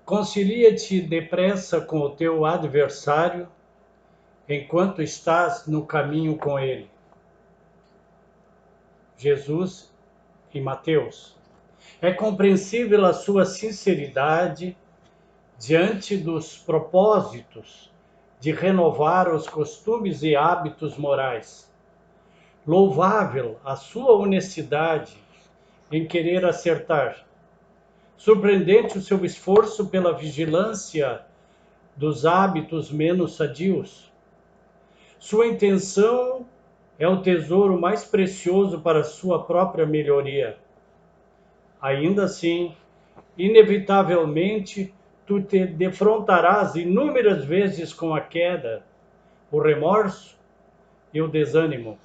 Concilia-te depressa com o teu adversário, enquanto estás no caminho com ele. Jesus em Mateus. É compreensível a sua sinceridade diante dos propósitos de renovar os costumes e hábitos morais. Louvável a sua honestidade em querer acertar. Surpreendente o seu esforço pela vigilância dos hábitos menos sadios. Sua intenção é o tesouro mais precioso para sua própria melhoria. Ainda assim, inevitavelmente, tu te defrontarás inúmeras vezes com a queda, o remorso e o desânimo.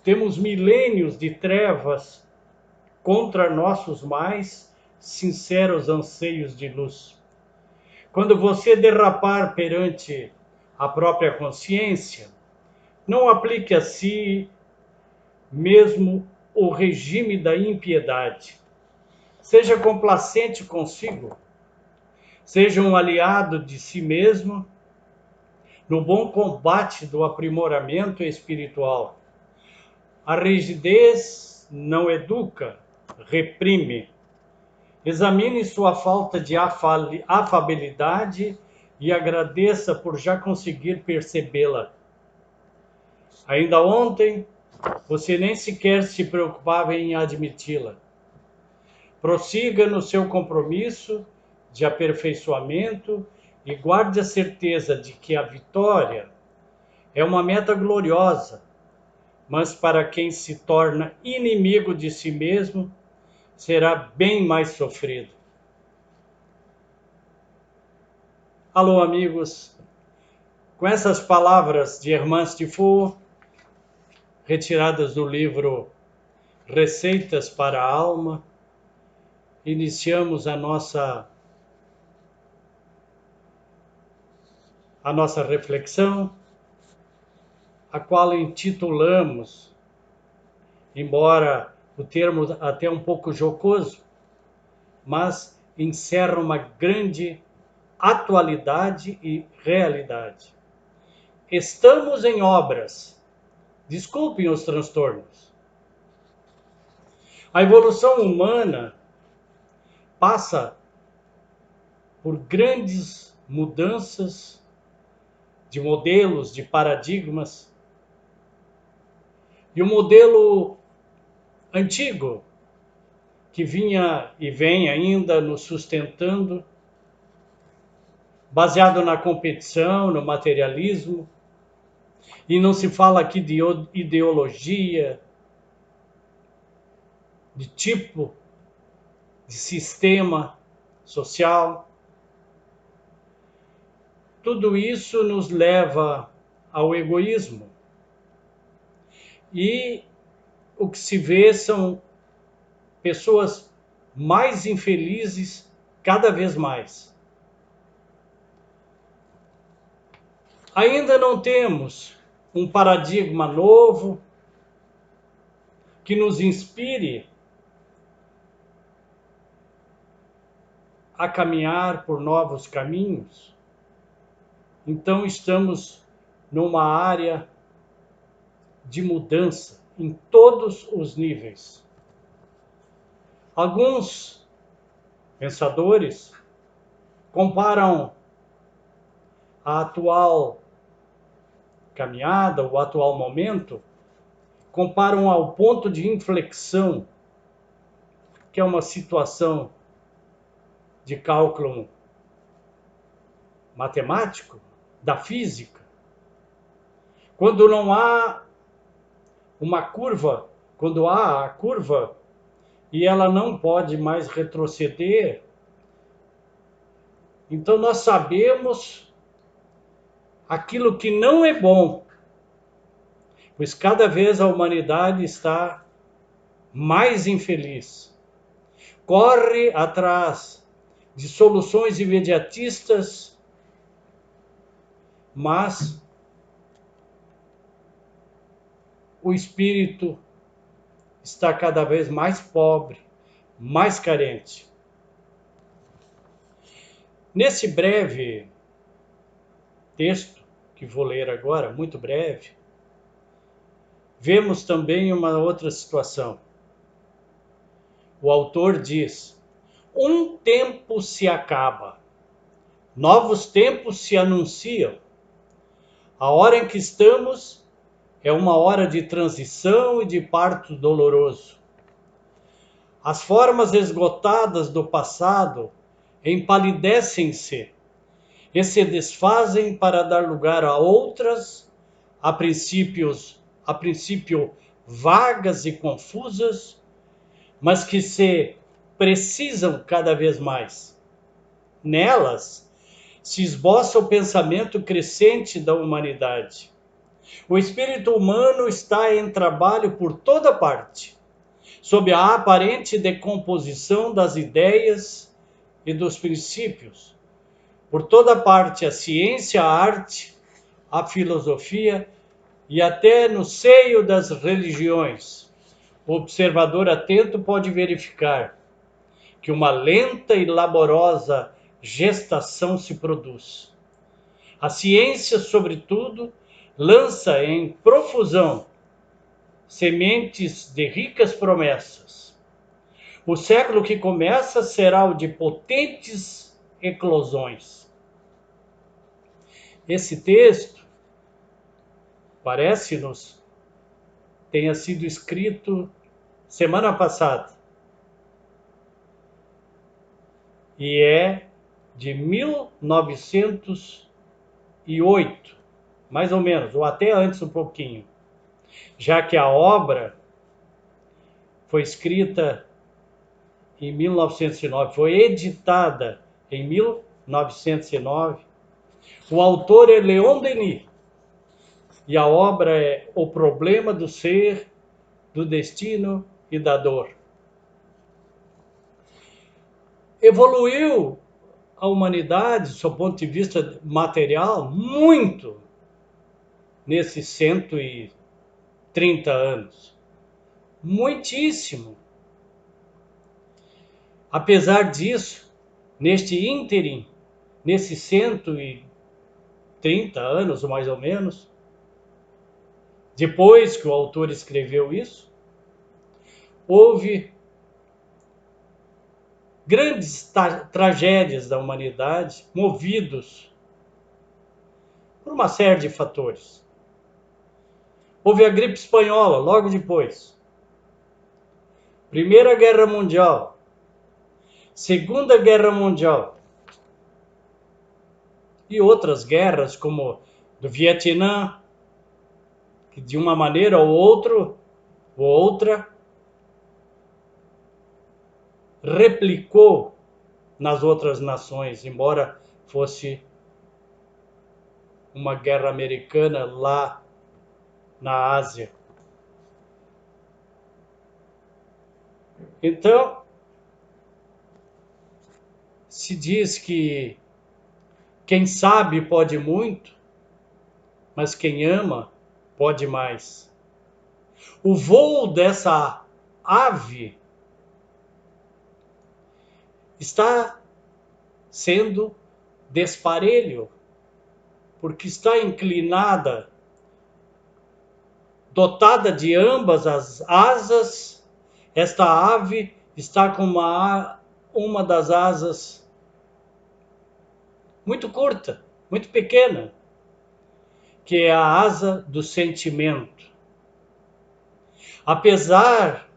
Temos milênios de trevas contra nossos mais sinceros anseios de luz. Quando você derrapar perante a própria consciência, não aplique a si mesmo o regime da impiedade. Seja complacente consigo. Seja um aliado de si mesmo no bom combate do aprimoramento espiritual. A rigidez não educa, reprime. Examine sua falta de afabilidade e agradeça por já conseguir percebê-la. Ainda ontem, você nem sequer se preocupava em admiti-la. Prossiga no seu compromisso de aperfeiçoamento e guarde a certeza de que a vitória é uma meta gloriosa, mas para quem se torna inimigo de si mesmo, será bem mais sofrido. Alô, amigos, com essas palavras de Hermann Stiefel, retiradas do livro Receitas para a Alma, iniciamos a nossa reflexão, a qual intitulamos, embora o termo até um pouco jocoso, mas encerra uma grande atualidade e realidade. Estamos em obras. Desculpem os transtornos. A evolução humana passa por grandes mudanças de modelos, de paradigmas. E o modelo antigo, que vinha e vem ainda nos sustentando, baseado na competição, no materialismo, e não se fala aqui de ideologia, de tipo, de sistema social. Tudo isso nos leva ao egoísmo. E o que se vê são pessoas mais infelizes cada vez mais. Ainda não temos um paradigma novo que nos inspire a caminhar por novos caminhos. Então estamos numa área de mudança em todos os níveis. Alguns pensadores comparam a atual caminhada, o atual momento, comparam ao ponto de inflexão, que é uma situação de cálculo matemático, da física. Quando não há uma curva, quando há a curva e ela não pode mais retroceder, então nós sabemos aquilo que não é bom, pois cada vez a humanidade está mais infeliz. Corre atrás de soluções imediatistas, mas o espírito está cada vez mais pobre, mais carente. Nesse breve texto, que vou ler agora, muito breve, vemos também uma outra situação. O autor diz: um tempo se acaba, novos tempos se anunciam. A hora em que estamos é uma hora de transição e de parto doloroso. As formas esgotadas do passado empalidecem-se e se desfazem para dar lugar a outras, a princípio vagas e confusas, mas que se precisam cada vez mais. Nelas se esboça o pensamento crescente da humanidade. O espírito humano está em trabalho por toda parte, sob a aparente decomposição das ideias e dos princípios. Por toda parte, a ciência, a arte, a filosofia e até no seio das religiões. O observador atento pode verificar que uma lenta e laborosa gestação se produz. A ciência, sobretudo, lança em profusão sementes de ricas promessas. O século que começa será o de potentes eclosões. Esse texto, parece-nos, tenha sido escrito semana passada. E é de 1908, mais ou menos, ou até antes um pouquinho, já que a obra foi escrita em 1909, foi editada em 1909. O autor é Leon Denis e a obra é O Problema do Ser, do Destino e da Dor. Evoluiu a humanidade, do seu ponto de vista material, muito nesses 130 anos. Muitíssimo. Apesar disso, neste ínterim, nesses 130 anos, mais ou menos, depois que o autor escreveu isso, houve grandes tragédias da humanidade, movidos por uma série de fatores. Houve a gripe espanhola, logo depois. Primeira Guerra Mundial. Segunda Guerra Mundial. E outras guerras, como do Vietnã, que de uma maneira ou outra, replicou nas outras nações, embora fosse uma guerra americana lá na Ásia. Então, se diz que quem sabe pode muito, mas quem ama pode mais. O voo dessa ave está sendo desparelho, porque está inclinada, dotada de ambas as asas. Esta ave está com uma das asas muito curta, muito pequena, que é a asa do sentimento. Apesar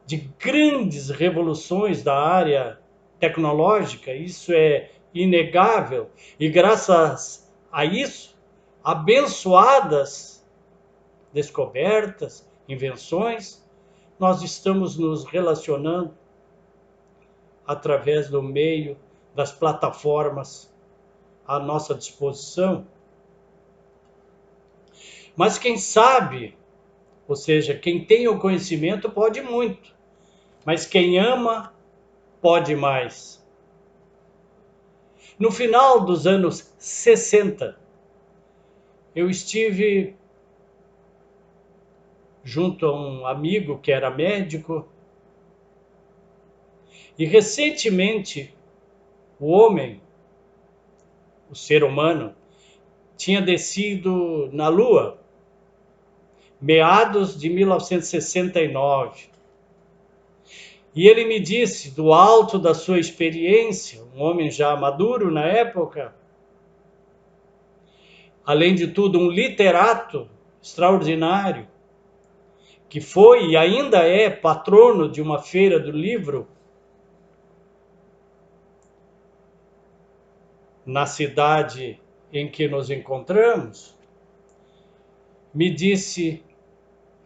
de grandes revoluções da área tecnológica, isso é inegável, e graças a isso, abençoadas descobertas, invenções, nós estamos nos relacionando através do meio das plataformas à nossa disposição. Mas quem sabe, ou seja, quem tem o conhecimento pode muito, mas quem ama pode mais. No final dos anos 60, eu estive junto a um amigo que era médico, e recentemente o homem, o ser humano, tinha descido na Lua, meados de 1969. E ele me disse, do alto da sua experiência, um homem já maduro na época, além de tudo um literato extraordinário, que foi e ainda é patrono de uma feira do livro na cidade em que nos encontramos, me disse: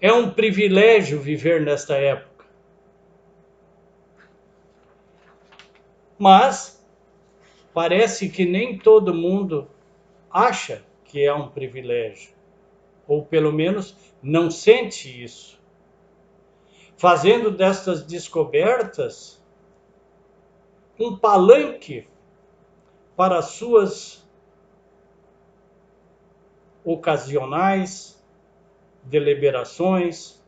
é um privilégio viver nesta época. Mas parece que nem todo mundo acha que é um privilégio, ou pelo menos não sente isso. Fazendo destas descobertas um palanque para suas ocasionais deliberações,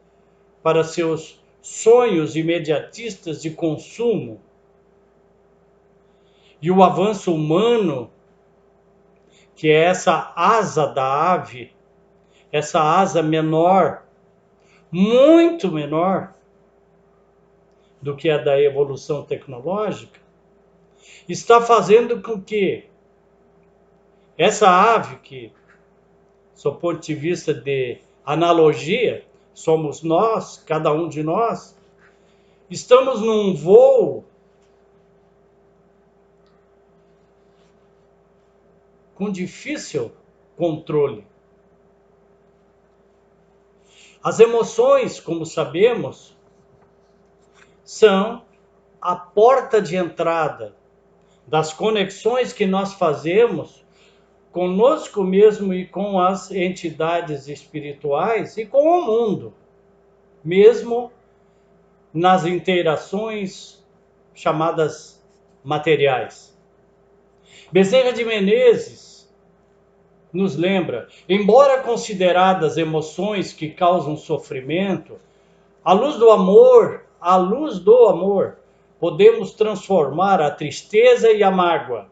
para seus sonhos imediatistas de consumo. E o avanço humano, que é essa asa da ave, essa asa menor, muito menor do que a da evolução tecnológica, está fazendo com que essa ave, que, sob o ponto de vista de analogia, somos nós, cada um de nós, estamos num voo com difícil controle. As emoções, como sabemos, são a porta de entrada das conexões que nós fazemos conosco mesmo e com as entidades espirituais e com o mundo, mesmo nas interações chamadas materiais. Bezerra de Menezes nos lembra, embora consideradas emoções que causam sofrimento, à luz do amor, podemos transformar a tristeza e a mágoa,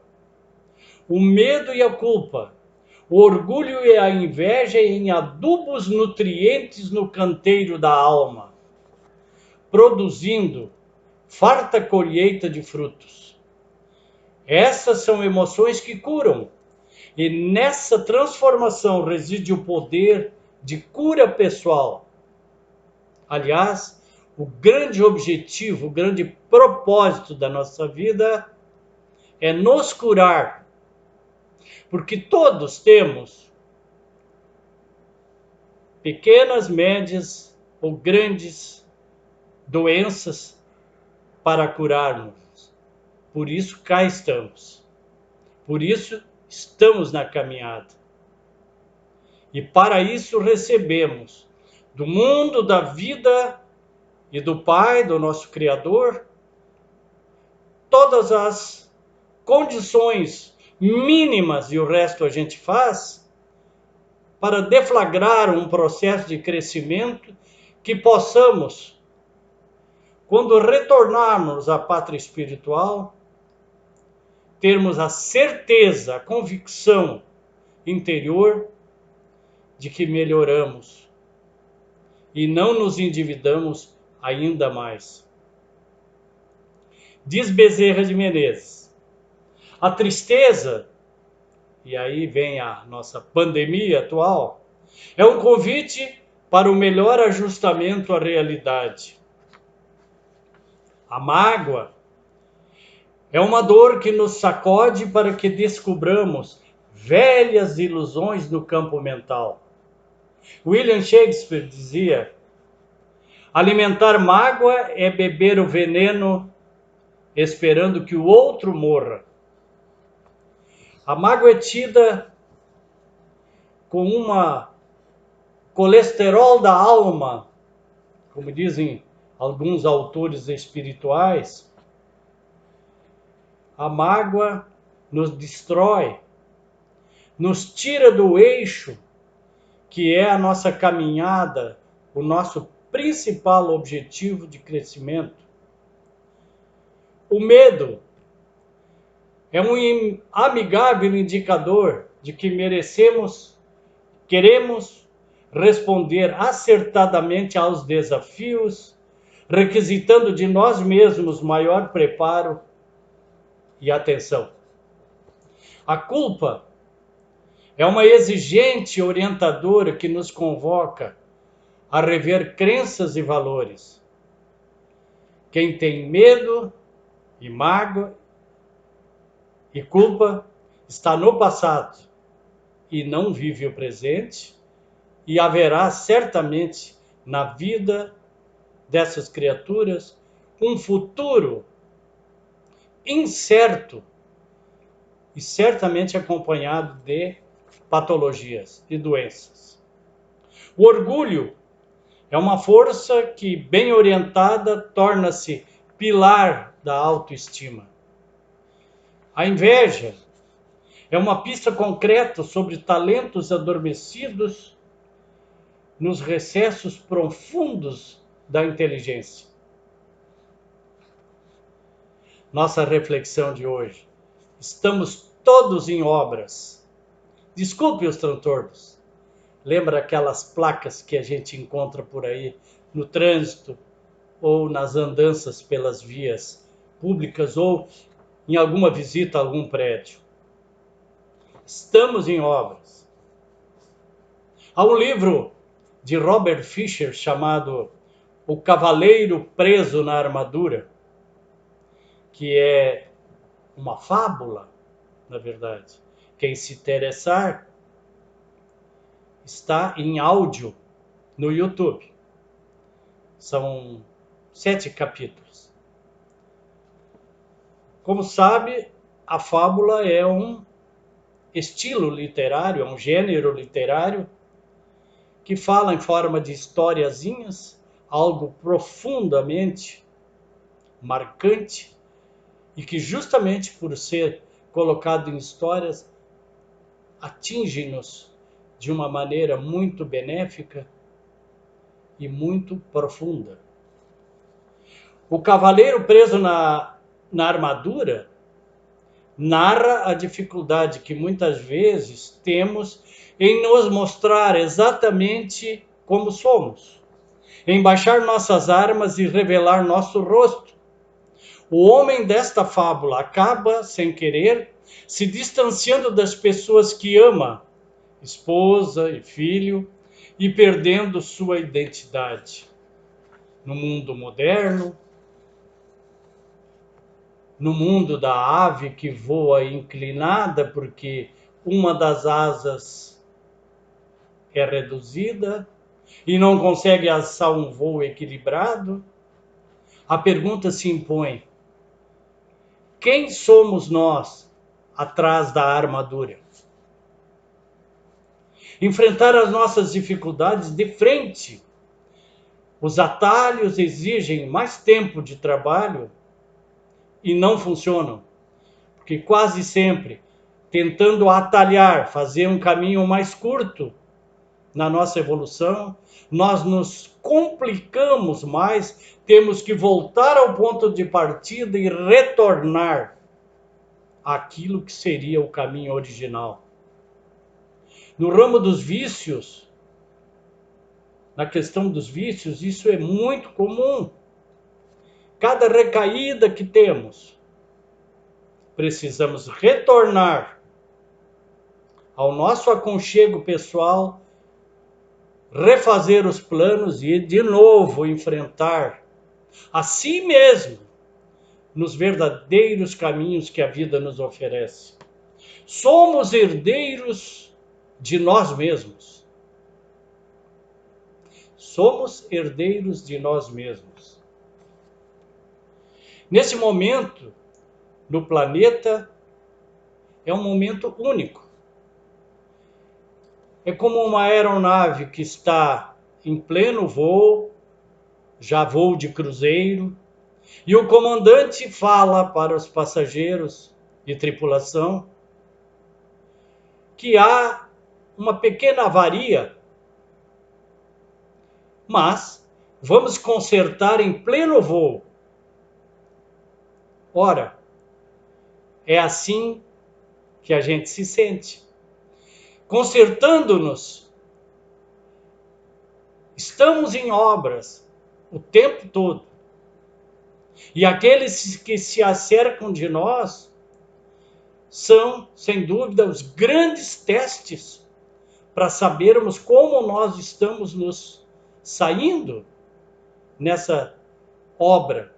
o medo e a culpa, o orgulho e a inveja em adubos nutrientes no canteiro da alma, produzindo farta colheita de frutos. Essas são emoções que curam, e nessa transformação reside o poder de cura pessoal. Aliás, o grande objetivo, o grande propósito da nossa vida é nos curar, porque todos temos pequenas, médias ou grandes doenças para curarmos. Por isso cá estamos. Por isso estamos na caminhada. E para isso recebemos do mundo, da vida e do Pai, do nosso Criador, todas as condições mínimas, e o resto a gente faz, para deflagrar um processo de crescimento que possamos, quando retornarmos à pátria espiritual, termos a certeza, a convicção interior de que melhoramos e não nos endividamos ainda mais. Diz Bezerra de Menezes, a tristeza, e aí vem a nossa pandemia atual, é um convite para o melhor ajustamento à realidade. A mágoa é uma dor que nos sacode para que descubramos velhas ilusões no campo mental. William Shakespeare dizia: alimentar mágoa é beber o veneno esperando que o outro morra. A mágoa é tida como uma colesterol da alma, como dizem alguns autores espirituais. A mágoa nos destrói, nos tira do eixo, que é a nossa caminhada, o nosso principal objetivo de crescimento. O medo é um amigável indicador de que queremos responder acertadamente aos desafios, requisitando de nós mesmos maior preparo e atenção. A culpa é uma exigente orientadora que nos convoca a rever crenças e valores. Quem tem medo e mágoa e culpa está no passado e não vive o presente, e haverá certamente na vida dessas criaturas um futuro incerto e certamente acompanhado de patologias e doenças. O orgulho é uma força que, bem orientada, torna-se pilar da autoestima. A inveja é uma pista concreta sobre talentos adormecidos nos recessos profundos da inteligência. Nossa reflexão de hoje. Estamos todos em obras. Desculpe os transtornos. Lembra aquelas placas que a gente encontra por aí no trânsito ou nas andanças pelas vias públicas ou em alguma visita a algum prédio? Estamos em obras. Há um livro de Robert Fisher chamado O Cavaleiro Preso na Armadura, que é uma fábula, na verdade. Quem se interessar, está em áudio no YouTube. São 7 capítulos. Como sabe, a fábula é um estilo literário, é um gênero literário que fala em forma de historiazinhas, algo profundamente marcante e que justamente por ser colocado em histórias atinge-nos de uma maneira muito benéfica e muito profunda. O cavaleiro preso na armadura narra a dificuldade que muitas vezes temos em nos mostrar exatamente como somos, em baixar nossas armas e revelar nosso rosto. O homem desta fábula acaba, sem querer, se distanciando das pessoas que ama, esposa e filho, e perdendo sua identidade. No mundo moderno, no mundo da ave que voa inclinada porque uma das asas é reduzida e não consegue alçar um voo equilibrado, a pergunta se impõe: quem somos nós atrás da armadura? Enfrentar as nossas dificuldades de frente. Os atalhos exigem mais tempo de trabalho e não funcionam, porque quase sempre, tentando atalhar, fazer um caminho mais curto na nossa evolução, nós nos complicamos mais, temos que voltar ao ponto de partida e retornar àquilo que seria o caminho original. No ramo dos vícios, na questão dos vícios, isso é muito comum. Cada recaída que temos, precisamos retornar ao nosso aconchego pessoal, refazer os planos e de novo enfrentar a si mesmo nos verdadeiros caminhos que a vida nos oferece. Somos herdeiros de nós mesmos. Somos herdeiros de nós mesmos. Nesse momento, no planeta, é um momento único. É como uma aeronave que está em pleno voo, já voo de cruzeiro, e o comandante fala para os passageiros e tripulação que há uma pequena avaria, mas vamos consertar em pleno voo. Ora, é assim que a gente se sente. Consertando-nos, estamos em obras o tempo todo. E aqueles que se acercam de nós são, sem dúvida, os grandes testes para sabermos como nós estamos nos saindo nessa obra,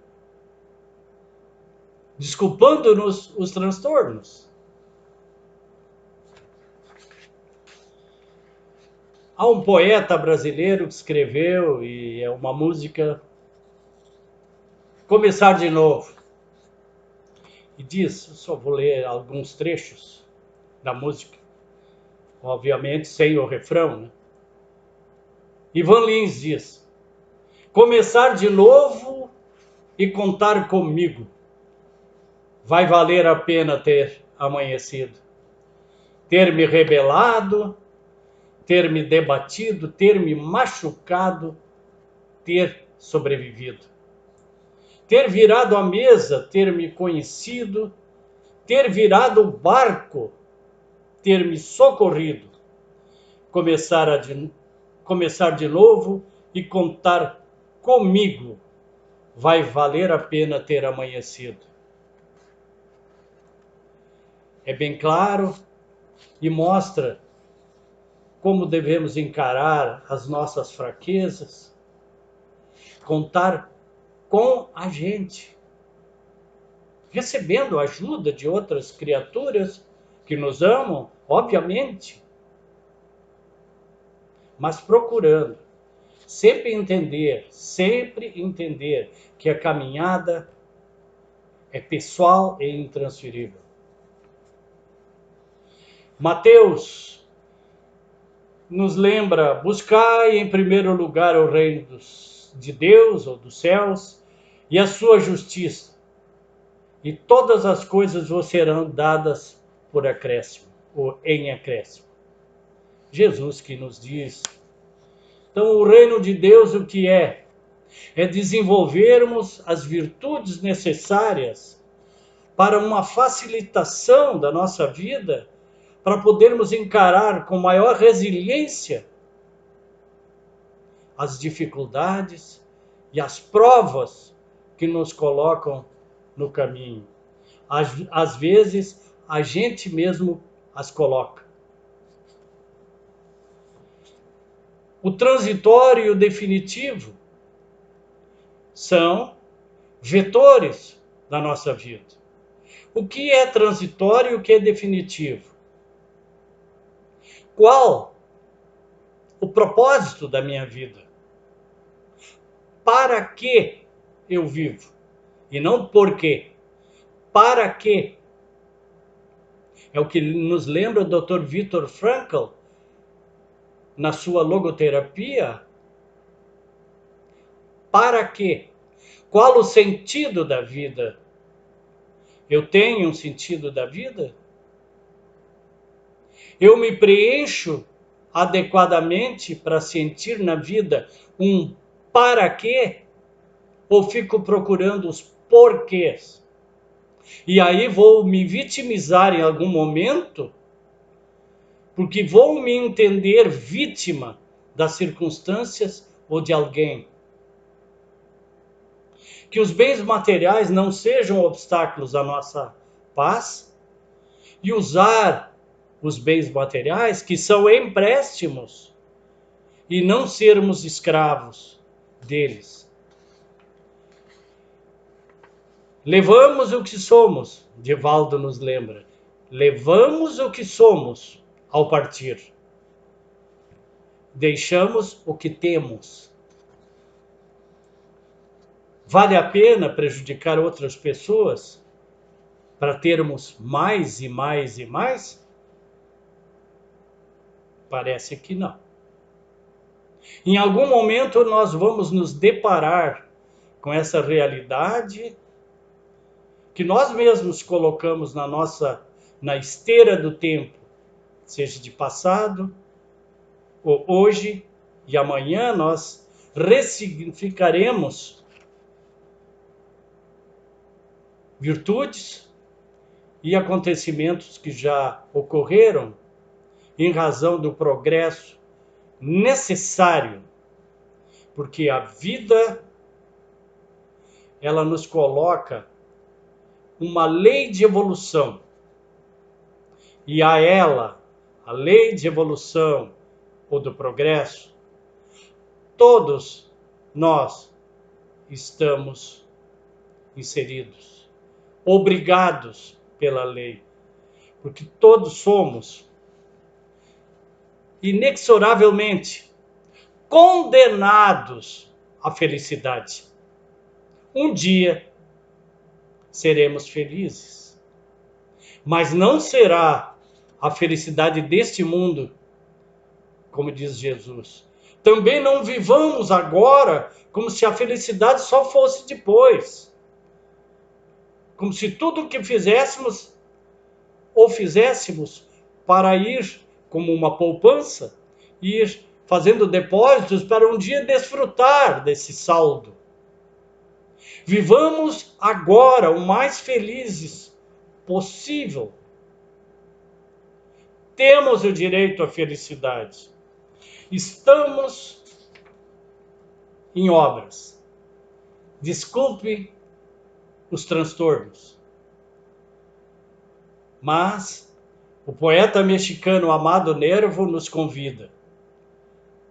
desculpando-nos os transtornos. Há um poeta brasileiro que escreveu, e é uma música, Começar de Novo. E diz, eu só vou ler alguns trechos da música, obviamente sem o refrão, né? Ivan Lins diz: começar de novo e contar comigo. Vai valer a pena ter amanhecido, ter me rebelado, ter me debatido, ter me machucado, ter sobrevivido. Ter virado a mesa, ter me conhecido, ter virado o barco, ter me socorrido. Começar de novo e contar comigo. Vai valer a pena ter amanhecido. É bem claro e mostra como devemos encarar as nossas fraquezas, contar com a gente, recebendo a ajuda de outras criaturas que nos amam, obviamente, mas procurando sempre entender que a caminhada é pessoal e intransferível. Mateus nos lembra: buscai em primeiro lugar o reino de Deus ou dos céus e a sua justiça, e todas as coisas vos serão dadas por acréscimo ou em acréscimo. Jesus que nos diz. Então, o reino de Deus o que é? É desenvolvermos as virtudes necessárias para uma facilitação da nossa vida, para podermos encarar com maior resiliência as dificuldades e as provas que nos colocam no caminho. Às vezes, a gente mesmo as coloca. O transitório e o definitivo são vetores da nossa vida. O que é transitório e o que é definitivo? Qual o propósito da minha vida? Para que eu vivo? E não por quê. Para quê? É o que nos lembra o Dr. Viktor Frankl na sua logoterapia. Para quê? Qual o sentido da vida? Eu tenho um sentido da vida? Eu me preencho adequadamente para sentir na vida um para quê? Ou fico procurando os porquês? E aí vou me vitimizar em algum momento, porque vou me entender vítima das circunstâncias ou de alguém. Que os bens materiais não sejam obstáculos à nossa paz, e usar os bens materiais, que são empréstimos, e não sermos escravos deles. Levamos o que somos, Divaldo nos lembra. Levamos o que somos ao partir. Deixamos o que temos. Vale a pena prejudicar outras pessoas para termos mais e mais e mais? Parece que não. Em algum momento nós vamos nos deparar com essa realidade que nós mesmos colocamos na esteira do tempo, seja de passado ou hoje, e amanhã nós ressignificaremos virtudes e acontecimentos que já ocorreram em razão do progresso necessário, porque a vida ela nos coloca uma lei de evolução. E a ela, a lei de evolução ou do progresso, todos nós estamos inseridos, obrigados pela lei, porque todos somos inexoravelmente condenados à felicidade. Um dia seremos felizes, mas não será a felicidade deste mundo, como diz Jesus. Também não vivamos agora como se a felicidade só fosse depois. Como se tudo o que fizéssemos ou fizéssemos para ir como uma poupança, ir fazendo depósitos para um dia desfrutar desse saldo. Vivamos agora o mais felizes possível. Temos o direito à felicidade. Estamos em obras. Desculpe os transtornos. Mas o poeta mexicano Amado Nervo nos convida.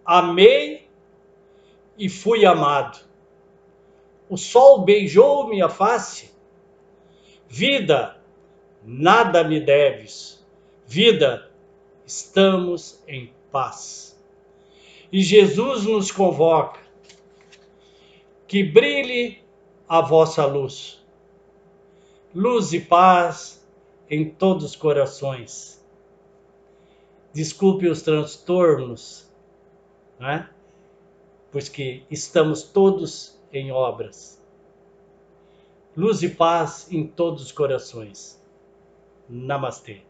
Amei e fui amado. O sol beijou minha face. Vida, nada me deves. Vida, estamos em paz. E Jesus nos convoca. Que brilhe a vossa luz. Luz e paz em todos os corações. Desculpe os transtornos, né? Pois que estamos todos em obras. Luz e paz em todos os corações. Namastê.